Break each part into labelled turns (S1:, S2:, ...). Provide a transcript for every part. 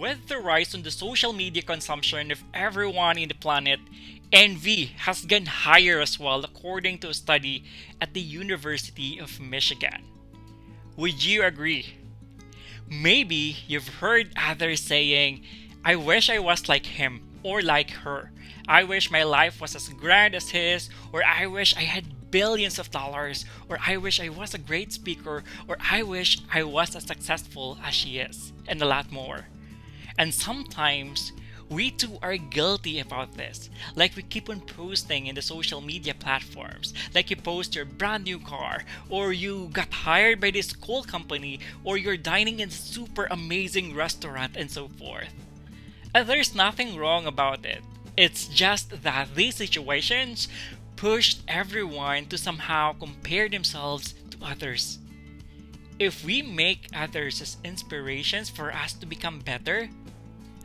S1: With the rise on the social media consumption of everyone in the planet, envy has gone higher as well, according to a study at the University of Michigan. Would you agree? Maybe you've heard others saying, I wish I was like him or like her. I wish my life was as grand as his, or I wish I had billions of dollars, or I wish I was a great speaker, or I wish I was as successful as she is, and a lot more. And sometimes we too are guilty about this. Like we keep on posting in the social media platforms. Like you post your brand new car, or you got hired by this cool company, or you're dining in super amazing restaurant and so forth. And there's nothing wrong about it. It's just that these situations pushed everyone to somehow compare themselves to others. If we make others as inspirations for us to become better,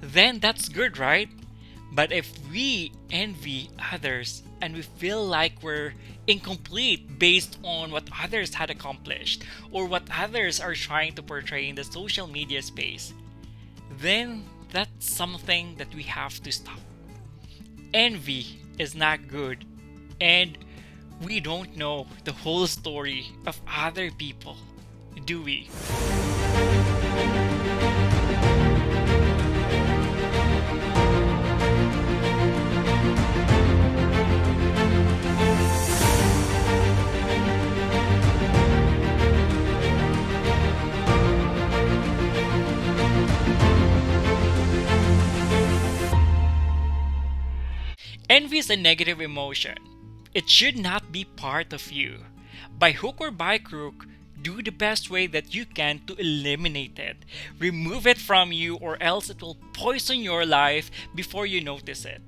S1: then that's good, right? But if we envy others and we feel like we're incomplete based on what others had accomplished or what others are trying to portray in the social media space, then that's something that we have to stop. Envy is not good, and we don't know the whole story of other people, do we? Envy is a negative emotion. It should not be part of you. By hook or by crook, do the best way that you can to eliminate it. Remove it from you, or else it will poison your life before you notice it.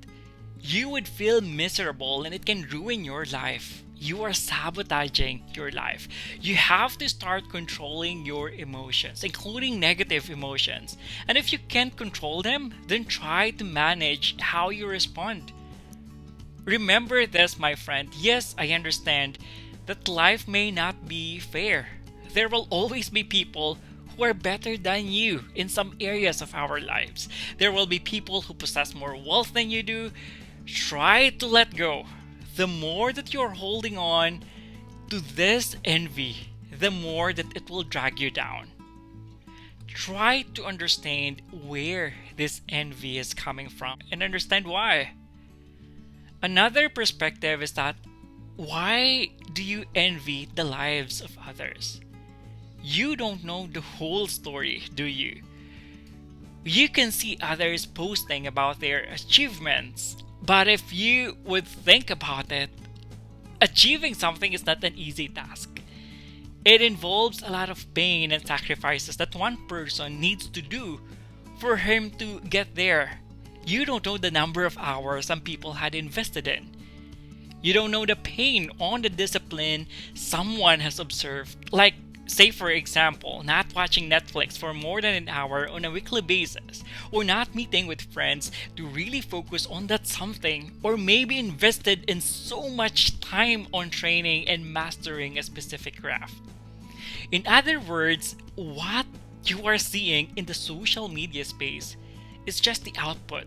S1: You would feel miserable and it can ruin your life. You are sabotaging your life. You have to start controlling your emotions, including negative emotions. And if you can't control them, then try to manage how you respond. Remember this, my friend. Yes, I understand that life may not be fair. There will always be people who are better than you in some areas of our lives. There will be people who possess more wealth than you do. Try to let go. The more that you're holding on to this envy, the more that it will drag you down. Try to understand where this envy is coming from and understand why. Another perspective is that, why do you envy the lives of others? You don't know the whole story, do you? You can see others posting about their achievements, but if you would think about it, achieving something is not an easy task. It involves a lot of pain and sacrifices that one person needs to do for him to get there. You don't know the number of hours some people had invested in. You don't know the pain on the discipline someone has observed. Like, say for example, not watching Netflix for more than an hour on a weekly basis, or not meeting with friends to really focus on that something, or maybe invested in so much time on training and mastering a specific craft. In other words, what you are seeing in the social media space is just the output.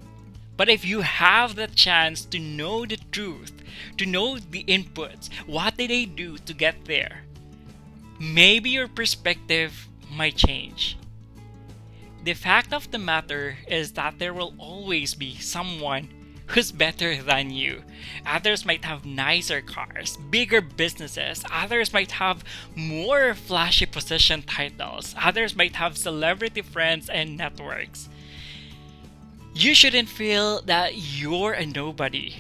S1: But if you have the chance to know the truth, to know the inputs, what did they do to get there, maybe your perspective might change. The fact of the matter is that there will always be someone who's better than you. Others might have nicer cars, bigger businesses. Others might have more flashy position titles. Others might have celebrity friends and networks. You shouldn't feel that you're a nobody.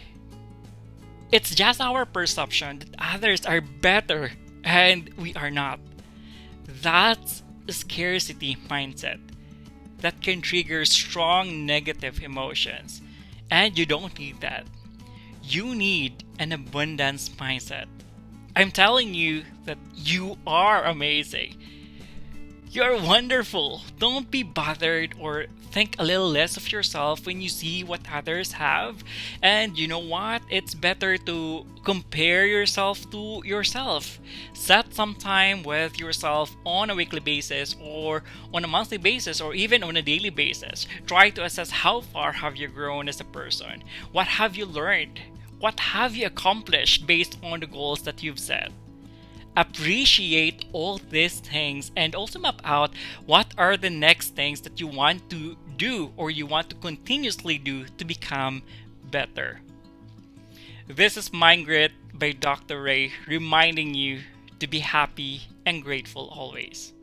S1: It's just our perception that others are better and we are not. That's a scarcity mindset that can trigger strong negative emotions. And you don't need that. You need an abundance mindset. I'm telling you that you are amazing. You're wonderful. Don't be bothered or think a little less of yourself when you see what others have. And you know what? It's better to compare yourself to yourself. Set spend some time with yourself on a weekly basis or on a monthly basis or even on a daily basis. Try to assess how far have you grown as a person. What have you learned? What have you accomplished based on the goals that you've set? Appreciate all these things and also map out what are the next things that you want to do or you want to continuously do to become better. This is MindGrit by Dr. Ray, reminding you to be happy and grateful always.